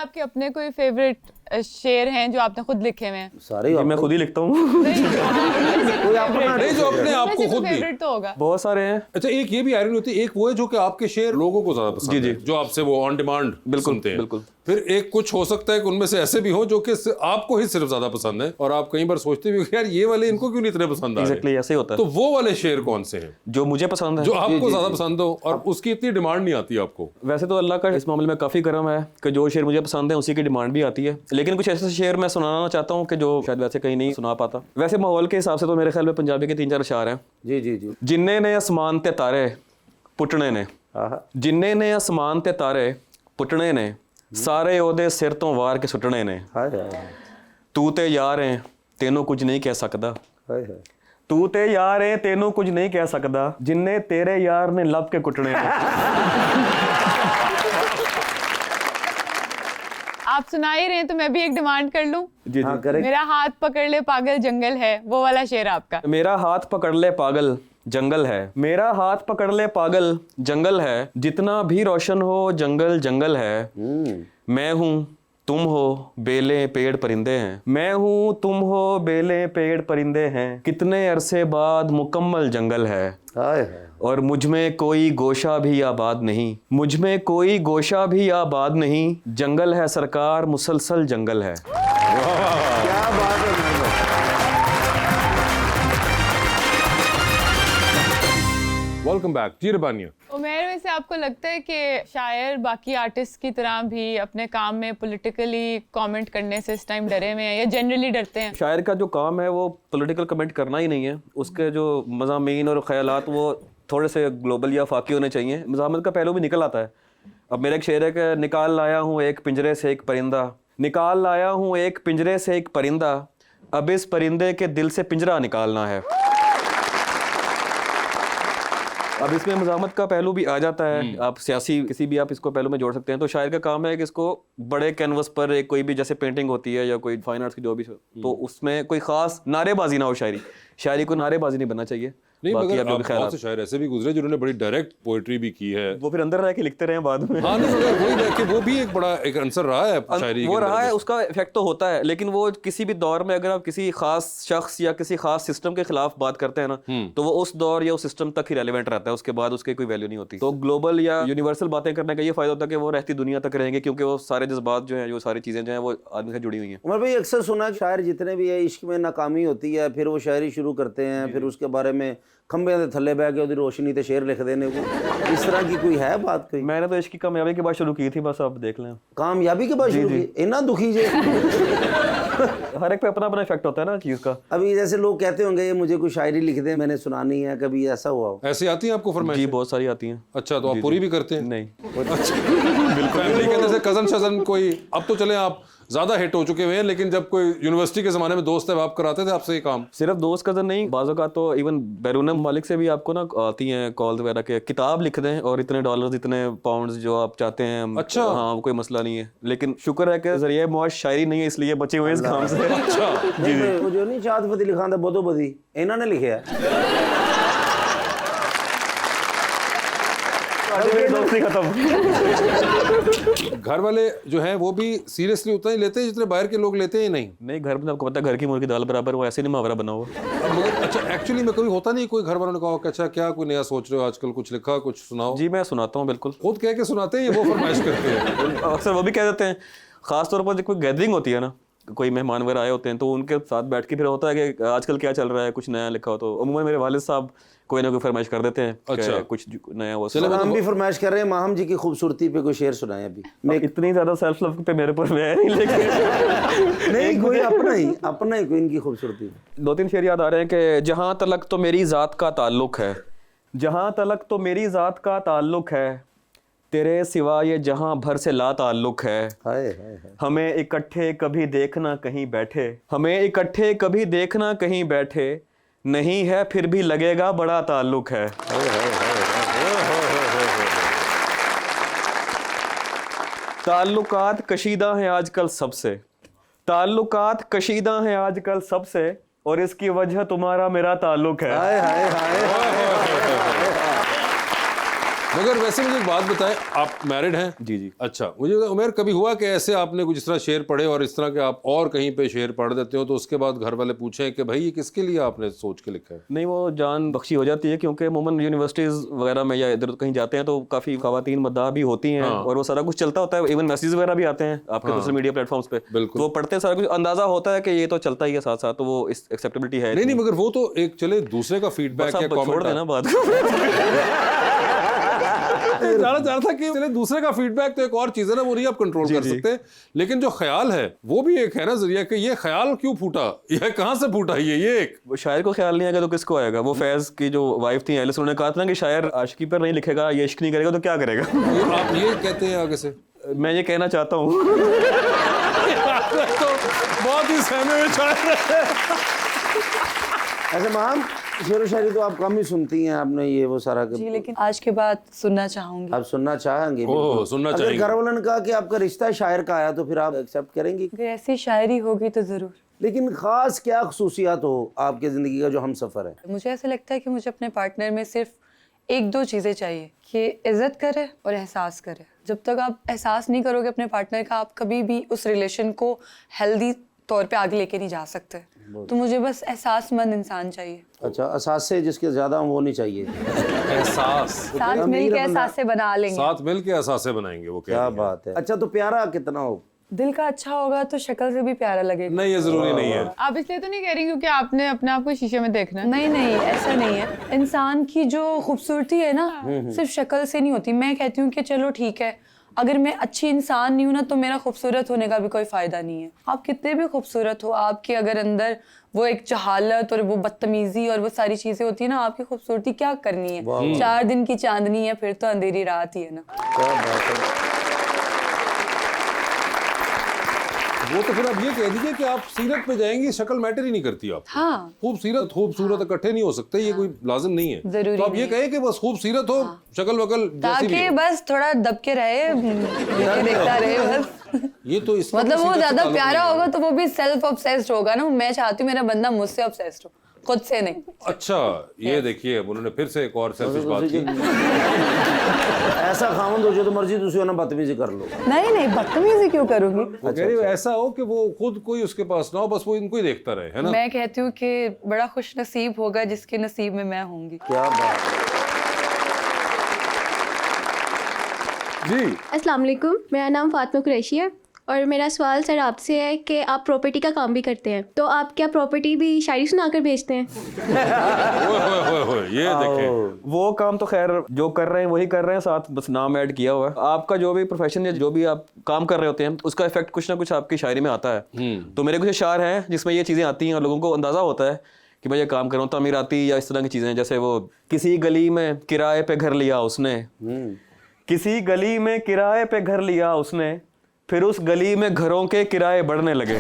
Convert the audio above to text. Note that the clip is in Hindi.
आपके अपने कोई फेवरेट शेर हैं जो आपने खुद लिखे हुए हैं? सारे मैं खुद ही लिखता हूँ। कोई अपना नहीं, जो अपने आप को खुद भी। फेवरेट तो होगा। बहुत सारे हैं। अच्छा, एक ये भी आयरनी होती है, एक वो है जो कि आपके शेर लोगों को ज्यादा पसंद जी, है, जी। जो आपसे वो ऑन डिमांड बिल्कुल, सुनते हैं। बिल्कुल। फिर एक कुछ हो सकता है कि उनमें से ऐसे भी हो जो कि आपको ही सिर्फ ज्यादा पसंद है और आप कई बार सोचते भी हो कि यार ये वाले इनको क्यों नहीं इतने पसंद आ रहे। एग्जैक्टली ऐसे ही होता है। तो वो वाले शेर कौन से हैं जो मुझे पसंद है, जो आपको ज्यादा पसंद हो और उसकी इतनी डिमांड नहीं आती आपको? वैसे तो अल्लाह का इस मामले में काफ़ी करम है कि जो शेर मुझे पसंद है उसी की डिमांड भी आती है, लेकिन कुछ ऐसे शेर मैं सुनाना चाहता हूँ कि जो शायद वैसे कहीं नहीं सुना पाता। वैसे माहौल के हिसाब से तो मेरे ख्याल में पंजाबी के 3-4 अशार हैं। जी जी जी। जिन्ने ने आसमान ते तारे पुटने ने, जिन्ने ने आसमान ते तारे पुटने ने, सारे ओदे सिर तो वार के सुटने ने। हाय हाय तू ते यार है तेनों कुछ नहीं कह सकदा, हाय हाय। तू ते यार है तेनों कुछ नहीं कह सकदा, जिन्ने तेरे यार ने लब के कुटने ने। आप सुना ही रहे हैं तो मैं भी एक डिमांड कर लूं। जी हाँ जी। करेक्ट। मेरा हाथ पकड़ ले पागल जंगल है, वो वाला शेर आपका। मेरा हाथ पकड़ ले पागल जंगल है, मेरा हाथ पकड़ ले पागल जंगल है, जितना भी रोशन हो जंगल जंगल है। मैं हूँ तुम हो बेले पेड़ परिंदे हैं, मैं हूँ तुम हो बेले पेड़ परिंदे हैं, कितने अरसे बाद मुकम्मल जंगल है। हाय हाय। और मुझ में कोई गोशा भी आबाद नहीं, मुझ में कोई गोशा भी आबाद नहीं, जंगल है सरकार मुसलसल जंगल है। क्या बात है मेरे। वेलकम बैक जी रबानिया। उमेर, में से आपको लगता है कि शायर बाकी आर्टिस्ट की तरह भी अपने काम में पॉलिटिकली कमेंट करने से इस टाइम डरे हुए हैं या जनरली डरते हैं? शायर का जो काम है वो पॉलिटिकल कमेंट करना ही नहीं है, उसके जो मज़ामीन और ख़यालात वो थोड़े से ग्लोबल या फाकी होने चाहिए। मज़ामत का पहलू भी निकल आता है। अब मेरा एक शेर है कि निकाल लाया हूँ एक पिंजरे से एक परिंदा, निकाल लाया हूँ एक पिंजरे से एक परिंदा, अब इस परिंदे के दिल से पिंजरा निकालना है। अब इसमें मज़ामत का पहलू भी आ जाता है, आप सियासी किसी भी आप इसको पहलू में जोड़ सकते हैं। तो शायर का काम है कि इसको बड़े कैनवस पर एक कोई भी जैसे पेंटिंग होती है या कोई फाइन आर्ट्स की जो भी, तो उसमें कोई खास नारेबाजी ना हो। शायरी को नारेबाजी नहीं बनना चाहिए। नहीं, बाकी मगर आप जो भी बहुत ख्याल से शायर ऐसे भी गुजरे जिन्होंने बड़ी डायरेक्ट पोएट्री भी की है। वो फिर अंदर रह के लिखते रहे बाद में। हाँ, नहीं, मगर वही है कि वो भी एक बड़ा एक आंसर रहा है शायरी वो के रहा अंदर है, में। उसका इफेक्ट तो होता है, लेकिन वो किसी भी दौर में अगर आप किसी खास शख्स या किसी खास सिस्टम के खिलाफ बात करते हैं ना, तो वो उस दौर या उस सिस्टम तक ही रेलिवेंट रहता है, उसके बाद उसकी कोई वैल्यू नहीं होती। तो ग्लोबल या यूनिवर्सल बातें करने का ये फायदा होता है कि वो रहती दुनिया तक रहेंगे, क्योंकि वो सारे जज्बात जो हैं, जो सारी चीजें जो हैं, वो आदमी से जुड़ी हुई हैं। उमर भाई अक्सर सुना है शायर जितने भी है इश्क में नाकामी होती है, फिर वो शायरी शुरू करते हैं, फिर उसके बारे में खंबे के थल्ले बह के उधर रोशनी ते शेर लिख देने को, इस तरह की कोई है बात? कोई मैंने तो इश्क की कामयाबी के बाद शुरू की थी, बस आप देख लें। कामयाबी के बाद शुरू की? इतना दुखी जे हर एक पे अपना अपना इफेक्ट होता है ना चीज का। अभी जैसे लोग कहते होंगे ये मुझे कोई शायरी लिख दे, मैंने सुनानी है, कभी ऐसा हुआ हो? ऐसी आती है आपको फरमाइश? जी बहुत सारी आती हैं। अच्छा, तो आप पूरी भी करते हैं? नहीं, फैमिली के अंदर से कजन शजन कोई, अब तो चले आप ज्यादा हिट हो चुके हुए हैं, लेकिन जब कोई यूनिवर्सिटी के जमाने में दोस्त है आप कराते थे आपसे ये काम? सिर्फ दोस्त कजन नहीं, बाज़ों का तो इवन बैरून मालिक से भी आपको ना आती हैं कॉल वगैरह के, किताब लिख दें और इतने डॉलर्स इतने पाउंड्स जो आप चाहते हैं। अच्छा। हाँ, कोई मसला नहीं है, लेकिन शुक्र है कि जरिए मुआश शायरी नहीं है, इसलिए बचे हुए हैं इस काम से। अच्छा, नहीं, वो जो नहीं चाहत फती लिखा था बदो बदी, इन्होंने लिखे है। दोस्ती खत्म। घर वाले जो हैं वो भी सीरियसली उतना ही लेते हैं जितने बाहर के लोग लेते हैं? नहीं नहीं, घर में आपको पता है घर की मुर्गी दाल बराबर, वो ऐसे नहीं मुहावरा बना हुआ। मगर अच्छा, एक्चुअली में कभी होता नहीं कोई घर वालों ने कहा कि अच्छा क्या कोई नया सोच रहे हो आजकल, कुछ लिखा, कुछ सुनाओ? जी मैं सुनाता हूँ, बिल्कुल। खुद कह के सुनाते हैं या वो फरमाइश करते हैं? अक्सर वो भी कह देते हैं, खासतौर पर जब कोई गैदरिंग होती है ना, कोई मेहमान वगैरह आए होते हैं, तो उनके साथ बैठ के फिर होता है कि आजकल क्या चल रहा है, कुछ नया लिखा हो, तो अमूमन मेरे वालिद साहब कोई ना कोई फरमाइश कर देते हैं। अच्छा। कुछ नया हो। चलो हम भी फरमाइश कर रहे हैं, माहम जी की खूबसूरती पे कोई शेर सुनाए अभी। मैं इतनी ज्यादा सेल्फ लव पे मेरे पर मैं नहीं, लेकिन नहीं कोई अपना ही कोई इनकी खूबसूरती। 2-3 शेर याद आ रहे हैं कि जहां तलक तो मेरी जात का ताल्लुक है, जहां तलक तो मेरी जात का ताल्लुक है, तेरे सिवा ये जहां भर से ला ताल्लुक है। हाय हाय हाय। हमें इकट्ठे कभी देखना कहीं बैठे, हमें इकट्ठे कभी देखना कहीं बैठे, नहीं है फिर भी लगेगा बड़ा ताल्लुक है। ताल्लुकात कशीदा हैं आजकल सबसे, ताल्लुकात कशीदा हैं आजकल सबसे, और इसकी वजह तुम्हारा मेरा ताल्लुक है। हाय हाय हाय। मगर वैसे मुझे एक बात बताएं, आप मैरिड हैं? जी जी। अच्छा, मुझे उमेर कभी हुआ कि ऐसे आपने कुछ इस तरह शेर पढ़े और इस तरह के आप और कहीं पे शेर पढ़ देते हो तो उसके बाद घर वाले पूछें कि भाई ये किसके लिए आपने सोच के लिखा है? नहीं, वो जान बख्शी हो जाती है, क्योंकि अमूमन यूनिवर्सिटीज़ वगैरह में या इधर कहीं जाते हैं तो काफ़ी ख़वातीन मद्दाह भी होती हैं, और वो सारा कुछ चलता होता है, इवन मैसेज वगैरह भी आते हैं आपके सोशल मीडिया प्लेटफॉर्म्स पे, बिल्कुल। तो वो पढ़ते हैं, सारा कुछ अंदाज़ा होता है कि ये तो चलता ही है साथ साथ, तो वो इस एक्सेप्टेबिलिटी है। नहीं, मगर वो तो एक चले दूसरे का फीडबैक या छोड़ कमेंट देना बात को। जाना चाह रहा था कि चले दूसरे का फीडबैक तो एक और चीज है ना, वो नहीं आप कंट्रोल कर सकते, लेकिन जो ख्याल है वो भी एक है ना जरिया कि ये ख्याल क्यों फूटा, ये कहाँ से फूटा, ये एक वो शायर को ख्याल नहीं आएगा तो किसको आएगा? वो फैज की जो वाइफ थी एलिस, उन्होंने कहा था ना कि शायर आशिकी पर नहीं लिखेगा, ये इश्क नहीं करेगा तो क्या करेगा? आप ये कहते हैं आगे से? मैं ये कहना चाहता हूँ। तो बहुत ही सहमे हुए शायर है। ऐसे मैम शेर व शायरी तो आप कम ही सुनती हैं, आपने ये वो सारा जी, लेकिन आज के बाद सुनना चाहूंगी। आप सुनना चाहेंगे? ओह, सुनना अगर चाहेंगे। घर वालों ने कहा कि आपका रिश्ता शायर का आया तो फिर आप एक्सेप्ट करेंगी? अगर ऐसी शायरी होगी तो जरूर। लेकिन खास क्या खसूसियात हो आपके जिंदगी का जो हम सफर है? मुझे ऐसा लगता है कि मुझे अपने पार्टनर में सिर्फ एक दो चीजें चाहिए, कि इज्जत करे और एहसास करे। जब तक आप एहसास नहीं करोगे अपने पार्टनर का, आप कभी भी उस रिलेशन को हेल्दी तौर पे आगे लेके नहीं जा सकते। तो मुझे बस एहसासमंद इंसान चाहिए। अच्छा, एहसास से जिसके ज्यादा वो नहीं चाहिए। एहसास, साथ मिल के एहसास से बना लेंगे। साथ मिल के एहसास से बनाएंगे, वो क्या बात है। अच्छा, तो प्यारा कितना हो? दिल का अच्छा होगा तो शक्ल से भी प्यारा लगेगा। नहीं, ये जरूरी नहीं है। आप इसलिए तो नहीं कह रही क्योंकि आपने अपने आप को शीशे में देखना है? नहीं नहीं, ऐसा नहीं है। इंसान की जो खूबसूरती है ना, सिर्फ शक्ल से नहीं होती। मैं कहती हूँ कि चलो ठीक है, अगर मैं अच्छी इंसान नहीं हूँ ना तो मेरा खूबसूरत होने का भी कोई फायदा नहीं है। आप कितने भी खूबसूरत हो, आपके अगर अंदर वो एक जहालत और वो बदतमीजी और वो सारी चीजें होती है ना, आपकी खूबसूरती क्या करनी है? 4 दिन की चांदनी है, फिर तो अंधेरी रात ही है ना। क्या बात है। वो तो फिर आप ये कह दीजिए कि आप सीरत पे जाएंगी, शक्ल मैटर ही नहीं करती आप। हाँ, खूबसूरत इकट्ठे नहीं हो सकते, ये कोई लाजिम नहीं है। जरूरी तो आप ये नहीं कहे कि बस खूबसूरत हो, शक्ल वकल जैसी भी ताकि हो। बस थोड़ा दब के रहे, देखता रहे बस। ये तो इसका मतलब तो वो सीरत से ज्यादा ताल्लुक प्यारा नहीं है। होगा तो वो भी सेल्फ ऑब्सेस्ड होगा ना। मैं चाहती हूँ मेरा बंदा मुझसे ऑब्सेस्ड हो, खुद से नहीं। अच्छा, ये देखिए उन्होंने फिर से एक और सेल्फिश बात की। ऐसा खामन हो जो तो मर्जी दूसरी हो ना बदतमीजी कर लो। नहीं नहीं, बदतमीजी क्यों करूंगी? वो कह रही है ऐसा हो कि वो खुद कोई उसके पास ना हो, बस वो इनको ही देखता रहे, है ना? मैं कहती हूँ कि बड़ा खुश नसीब होगा जिसके नसीब में मैं होंगी। क्या बात है। जी, अस्सलाम वालेकुम, मेरा नाम फातिमा कुरैशी है और मेरा सवाल सर आपसे है कि आप प्रॉपर्टी का काम भी करते हैं, तो आप क्या प्रॉपर्टी भी शायरी सुनाकर बेचते हैं? ओए, ये देखें। वो काम तो खैर जो कर रहे हैं वही कर रहे हैं, साथ बस नाम ऐड किया हुआ है। आपका जो भी प्रोफेशन या जो भी आप काम कर रहे होते हैं उसका इफेक्ट कुछ ना कुछ आपकी शायरी में आता है। तो मेरे कुछ अशार हैं जिसमें ये चीज़ें आती हैं और लोगों को अंदाज़ा होता है कि मैं ये काम कर रहा हूँ, तमीराती या इस तरह की चीज़ें। जैसे वो किसी गली में किराए पे घर लिया उसने, किसी गली में किराए पे घर लिया उसने, फिर उस गली में घरों के किराए बढ़ने लगे।